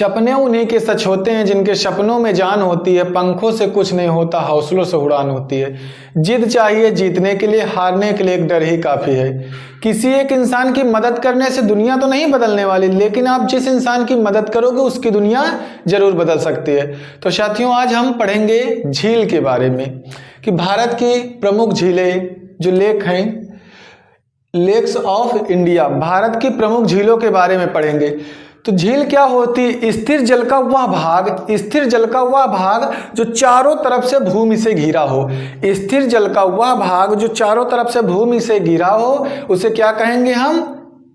सपने उन्हीं के सच होते हैं जिनके सपनों में जान होती है, पंखों से कुछ नहीं होता, हौसलों से उड़ान होती है। जिद चाहिए जीतने के लिए, हारने के लिए एक डर ही काफ़ी है। किसी एक इंसान की मदद करने से दुनिया तो नहीं बदलने वाली, लेकिन आप जिस इंसान की मदद करोगे उसकी दुनिया जरूर बदल सकती है। तो साथियों, आज हम पढ़ेंगे झील के बारे में कि भारत की प्रमुख झीलें जो लेक हैं, लेक्स ऑफ इंडिया, भारत की प्रमुख झीलों के बारे में पढ़ेंगे। तो झील क्या होती है? स्थिर जल का वह भाग, स्थिर जल का वह भाग जो चारों तरफ से भूमि से घिरा हो। स्थिर जल का वह भाग जो चारों तरफ से भूमि से घिरा हो उसे क्या कहेंगे हम?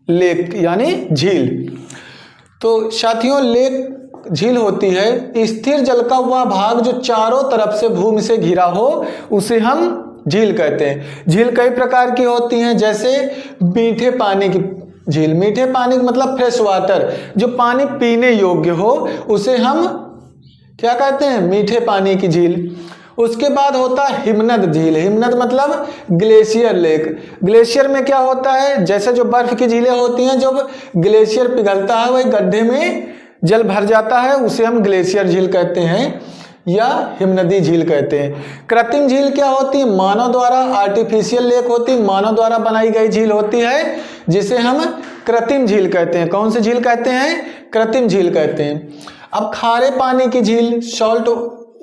लेक यानी झील। तो साथियों, लेक झील होती है स्थिर जल का वह भाग जो चारों तरफ से भूमि से घिरा हो, उसे हम झील कहते हैं। झील कई प्रकार की होती हैं, जैसे मीठे पानी की झील। मीठे पानी मतलब फ्रेश वाटर, जो पानी पीने योग्य हो उसे हम क्या कहते हैं? मीठे पानी की झील। उसके बाद होता है हिमनद झील। हिमनद मतलब ग्लेशियर लेक। ग्लेशियर में क्या होता है? जैसे जो बर्फ की झीलें होती हैं, जब ग्लेशियर पिघलता है वही गड्ढे में जल भर जाता है, उसे हम ग्लेशियर झील कहते हैं या हिमनदी झील कहते हैं। कृत्रिम झील क्या होती है? मानव द्वारा, आर्टिफिशियल लेक होती है, मानव द्वारा बनाई गई झील होती है, जिसे हम कृत्रिम झील कहते हैं। कौन सी झील कहते हैं? कृत्रिम झील कहते हैं। अब खारे पानी की झील, सॉल्ट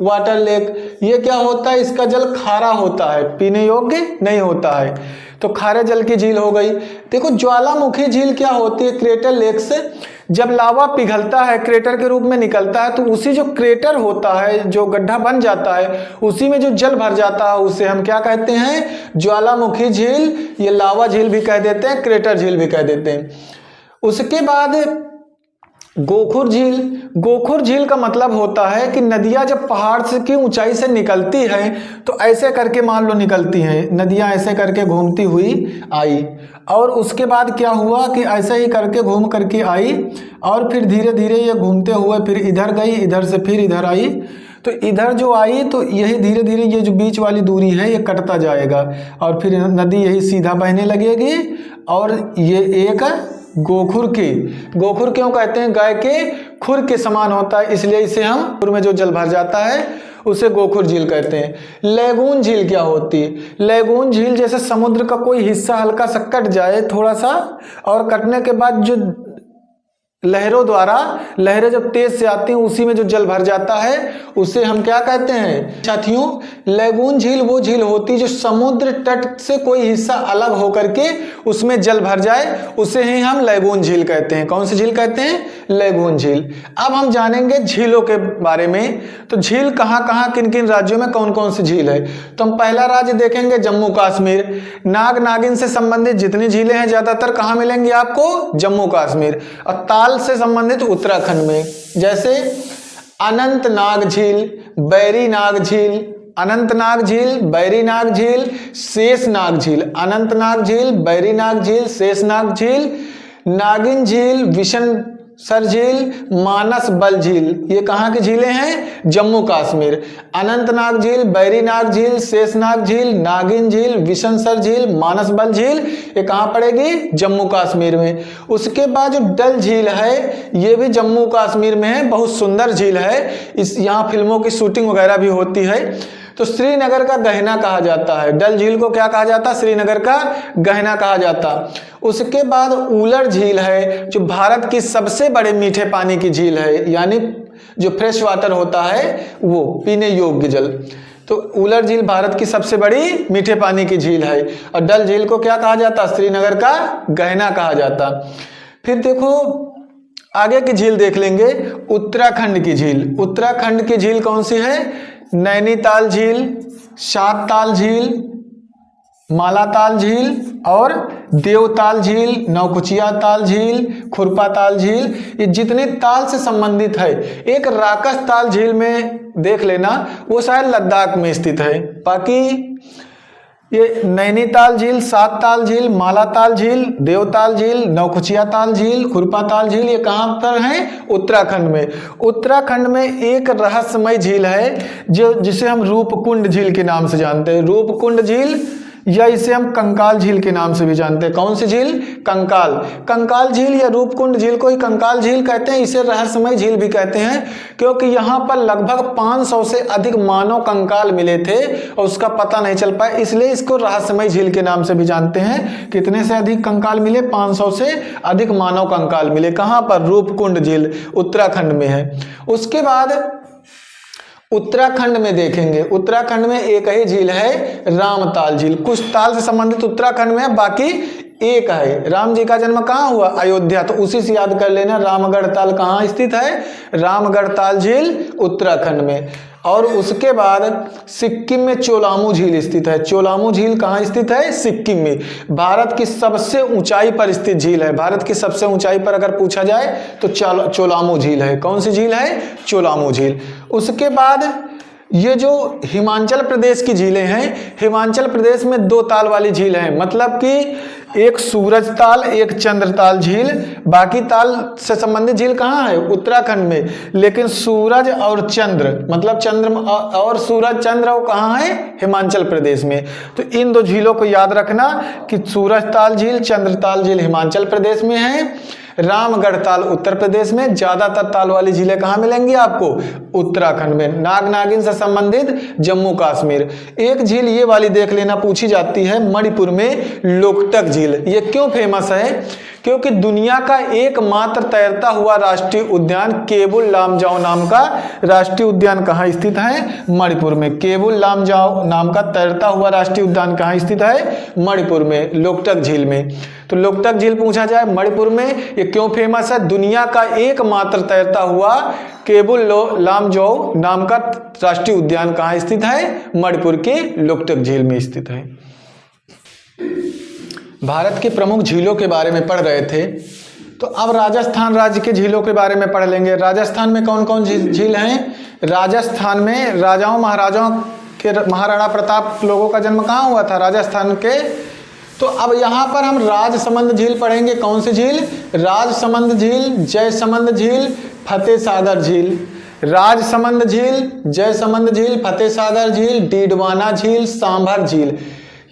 वाटर लेक, ये क्या होता है? इसका जल खारा होता है, पीने योग्य नहीं होता है, तो खारे जल की झील हो गई। देखो, ज्वालामुखी झील क्या होती है? क्रेटर लेक से जब लावा पिघलता है, क्रेटर के रूप में निकलता है, तो उसी जो क्रेटर होता है, जो गड्ढा बन जाता है, उसी में जो जल भर जाता है उसे हम क्या कहते हैं? ज्वालामुखी झील, ये लावा झील भी कह देते हैं, क्रेटर झील भी कह देते हैं। उसके बाद गोखुर झील। गोखुर झील का मतलब होता है कि नदियां जब पहाड़ से की ऊंचाई से निकलती हैं तो ऐसे करके मान लो निकलती हैं, नदियां ऐसे करके घूमती हुई आई, और उसके बाद क्या हुआ कि ऐसे ही करके घूम करके आई, और फिर धीरे धीरे ये घूमते हुए फिर इधर गई, इधर से फिर इधर आई। तो इधर जो आई तो यही धीरे धीरे ये जो बीच वाली दूरी है ये कटता जाएगा, और फिर नदी यही सीधा बहने लगेगी, और ये एक गोखुर की, गोखुर क्यों कहते हैं? गाय के खुर के समान होता है, इसलिए इसे हम खुर में जो जल भर जाता है उसे गोखुर झील कहते हैं। लैगून झील क्या होती है? लैगून झील जैसे समुद्र का कोई हिस्सा हल्का सा कट जाए थोड़ा सा, और कटने के बाद जो लहरों द्वारा, लहरें जब तेज से आती हैं उसी में जो जल भर जाता है उसे हम क्या कहते हैं? साथियों, लैगून झील वो झील होती है जो समुद्र तट से कोई हिस्सा अलग होकर के उसमें जल भर जाए, उसे ही हम लैगून झील कहते हैं। कौन सी झील कहते हैं? लैगून झील। अब हम जानेंगे झीलों के बारे में। तो झील कहाँ कहाँ, किन किन राज्यों में कौन कौन सी झील है? तो हम पहला राज्य देखेंगे जम्मू कश्मीर। नाग नागिन से संबंधित जितनी झीलें हैं ज्यादातर कहाँ मिलेंगी आपको? जम्मू कश्मीर। और ताल से संबंधित उत्तराखंड में, जैसे अनंतनाग झील, बैरीनाग झील, अनंतनाग झील, बैरीनाग झील, शेषनाग झील। अनंतनाग झील, बैरीनाग झील, शेषनाग झील, नागिन झील, विशनसर झील, मानस बल झील। ये कहाँ की झीलें हैं? जम्मू कश्मीर। अनंतनाग झील, बैरीनाग झील, शेषनाग झील, नागिन झील, विशनसर झील, मानस बल झील, ये कहाँ पड़ेगी? जम्मू कश्मीर में। उसके बाद जो डल झील है ये भी जम्मू कश्मीर में है, बहुत सुंदर झील है, इस यहाँ फिल्मों की शूटिंग वगैरह भी होती है। तो श्रीनगर का गहना कहा जाता है, डल झील को क्या कहा जाता? श्रीनगर का गहना कहा जाता। उसके बाद उलर झील है जो भारत की सबसे बड़े मीठे पानी की झील है, यानी जो फ्रेश वाटर होता है वो पीने योग्य जल। तो उलर झील भारत की सबसे बड़ी मीठे पानी की झील है। और डल झील को क्या कहा जाता? श्रीनगर का गहना कहा जाता। फिर देखो आगे की झील देख लेंगे, उत्तराखंड की झील। उत्तराखंड की झील कौन सी है? नैनीताल झील, सातताल झील, मालाताल झील और देवताल झील, नौकुचिया ताल झील, खुरपा ताल झील, ये जितने ताल से संबंधित है। एक राकस ताल झील में देख लेना, वो शायद लद्दाख में स्थित है। बाकी ये नैनीताल झील, सातताल झील, मालाताल झील, देवताल झील, नौकुचिया ताल झील, खुरपा ताल झील, ये कहाँ पर है? उत्तराखंड में। उत्तराखंड में एक रहस्यमय झील है जो जिसे हम रूपकुंड झील के नाम से जानते हैं। रूपकुंड झील या इसे हम कंकाल झील के नाम से भी जानते हैं। कौन सी झील? कंकाल। कंकाल झील या रूपकुंड झील को ही कंकाल झील कहते हैं। इसे रहस्यमय झील भी कहते हैं क्योंकि यहाँ पर लगभग 500 से अधिक मानव कंकाल मिले थे और उसका पता नहीं चल पाया, इसलिए इसको रहस्यमय झील के नाम से भी जानते हैं। कितने से अधिक कंकाल मिले? 500 से अधिक मानव कंकाल मिले। कहाँ पर? रूपकुंड झील उत्तराखंड में है। उसके बाद उत्तराखंड में देखेंगे, उत्तराखंड में एक ही झील है रामताल झील। कुछ ताल से संबंधित उत्तराखंड में है, बाकी एक है। राम जी का जन्म कहाँ हुआ? अयोध्या, तो उसी से याद कर लेना। रामगढ़ ताल कहाँ स्थित है? रामगढ़ ताल झील उत्तराखंड में। और उसके बाद सिक्किम में चोलामू झील स्थित है। चोलामू झील कहाँ स्थित है? सिक्किम में। भारत की सबसे ऊंचाई पर स्थित झील है। भारत की सबसे ऊंचाई पर अगर पूछा जाए तो चोलामू झील है। कौन सी झील है? चोलामू झील। उसके बाद ये जो हिमाचल प्रदेश की झीलें हैं, हिमाचल प्रदेश में 2 ताल वाली झील है, मतलब कि एक सूरज ताल, एक चंद्र ताल झील। बाकी ताल से संबंधित झील कहाँ है? उत्तराखंड में। लेकिन सूरज और चंद्र, मतलब चंद्र और सूरज चंद्र, वो कहाँ है? हिमाचल प्रदेश में। तो इन 2 झीलों को याद रखना कि सूरज ताल झील, चंद्र ताल झील हिमाचल प्रदेश में है, रामगढ़ ताल उत्तर प्रदेश में। ज्यादातर ताल वाली झीलें कहाँ मिलेंगी आपको? उत्तराखंड में। नाग नागिन से संबंधित जम्मू कश्मीर। एक झील ये वाली देख लेना, पूछी जाती है, मणिपुर में लोकटक झील। ये क्यों फेमस है? क्योंकि दुनिया का एकमात्र तैरता हुआ राष्ट्रीय उद्यान केबुल लामजाओ नाम का राष्ट्रीय उद्यान कहाँ स्थित है? मणिपुर में। केबुल लामजाओ नाम का तैरता हुआ राष्ट्रीय उद्यान कहाँ स्थित है? मणिपुर में, लोकटक झील में। तो लोकटक झील पूछा जाए मणिपुर में, ये क्यों फेमस है? दुनिया का एकमात्र तैरता हुआ केबुल लामजाओ नाम का राष्ट्रीय उद्यान कहाँ स्थित है? मणिपुर के लोकटक झील में स्थित है। भारत की प्रमुख झीलों के बारे में पढ़ रहे थे, तो अब राजस्थान राज्य के झीलों के बारे में पढ़ लेंगे। राजस्थान में कौन कौन झील हैं? राजस्थान में राजाओं महाराजाओं के, महाराणा प्रताप लोगों का जन्म कहाँ हुआ था? राजस्थान के। तो अब यहाँ पर हम राजसमंद झील पढ़ेंगे। कौन सी झील? राजसमंद झील, जयसमंद झील, फतेह सागर झील। राजसमंद झील, जयसमंद झील, फतेह सागर झील, डीडवाना झील, सांभर झील,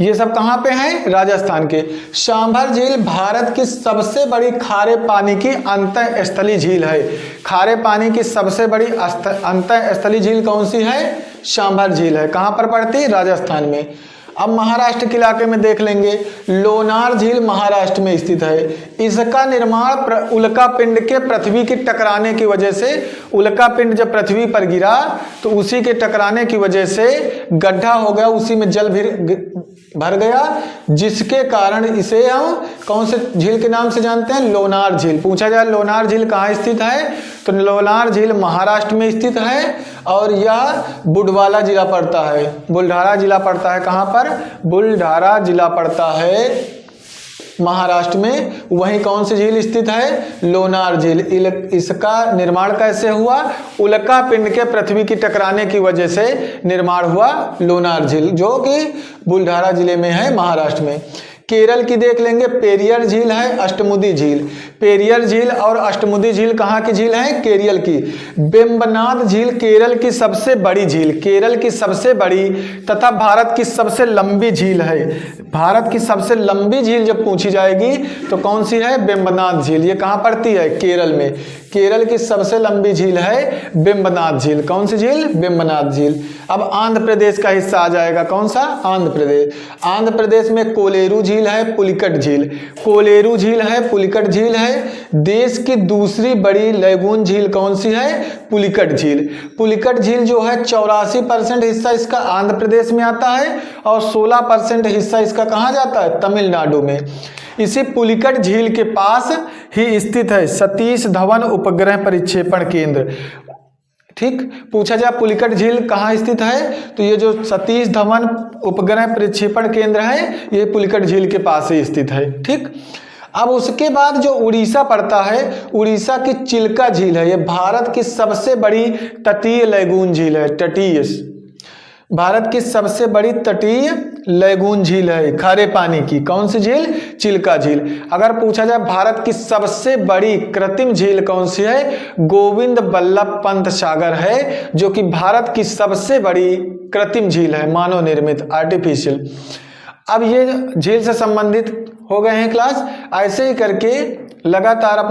ये सब कहाँ पे हैं? राजस्थान के। सांभर झील भारत की सबसे बड़ी खारे पानी की अंतःस्थलीय झील है। खारे पानी की सबसे बड़ी अंतःस्थलीय झील कौन सी है? सांभर झील है। कहाँ पर पड़ती? राजस्थान में। अब महाराष्ट्र के इलाके में देख लेंगे, लोनार झील महाराष्ट्र में स्थित है। इसका निर्माण उल्का पिंड के पृथ्वी के टकराने की वजह से, उल्का पिंड जब पृथ्वी पर गिरा तो उसी के टकराने की वजह से गड्ढा हो गया, उसी में जल भर गया, जिसके कारण इसे हम कौन से झील के नाम से जानते हैं? लोनार झील। पूछा जाए लोनार झील कहाँ स्थित है, तो लोनार झील महाराष्ट्र में स्थित है और यह बुडवाला जिला पड़ता है, बुल्ढाना जिला पड़ता है। कहाँ पर? बुल्ढाना जिला पड़ता है महाराष्ट्र में। वहीं कौन सी झील स्थित है? लोनार झील। इसका निर्माण कैसे हुआ? उल्का पिंड के पृथ्वी की टकराने की वजह से निर्माण हुआ लोनार झील, जो कि बुल्ढाना जिले में है महाराष्ट्र में। केरल की देख लेंगे, पेरियर झील है, अष्टमुदी झील। पेरियर झील और अष्टमुदी झील कहाँ की झील है? केरल की। वेम्बनाड झील केरल की सबसे बड़ी झील, केरल की सबसे बड़ी तथा भारत की सबसे लंबी झील है। भारत की सबसे लंबी झील जब पूछी जाएगी तो कौन सी है? वेम्बनाड झील। ये कहाँ पड़ती है? केरल में। केरल की सबसे लंबी झील है वेम्बनाड झील। कौन सी झील? वेम्बनाड झील। अब आंध्र प्रदेश का हिस्सा आ जाएगा। कौन सा? आंध्र प्रदेश। आंध्र प्रदेश में कोलेरू झील है, पुलिकट झील। कोलेरू झील है, पुलिकट झील है। देश की दूसरी बड़ी लैगून झील कौन सी है? पुलिकट झील। पुलिकट झील जो है 84% हिस्सा इसका आंध्र प्रदेश में आता है और 16% हिस्सा इसका कहाँ जाता है? तमिलनाडु में। इसी पुलिकट झील के पास ही स्थित है सतीश धवन उपग्रह परिक्षेपण केंद्र। ठीक, पूछा जाए पुलिकट झील कहाँ स्थित है, तो ये जो सतीश धवन उपग्रह परिक्षेपण केंद्र है ये पुलिकट झील के पास ही स्थित है। ठीक, अब उसके बाद जो उड़ीसा पड़ता है, उड़ीसा की चिल्का झील है। ये भारत की सबसे बड़ी तटीय लैगून झील है। तटीय, भारत की सबसे बड़ी तटीय लैगून झील है खारे पानी की। कौन सी झील? चिल्का झील। अगर पूछा जाए भारत की सबसे बड़ी कृत्रिम झील कौन सी है, गोविंद बल्लभ पंत सागर है, जो कि भारत की सबसे बड़ी कृत्रिम झील है, मानव निर्मित, आर्टिफिशियल। अब ये झील से संबंधित हो गए हैं क्लास। ऐसे ही करके लगातार अपना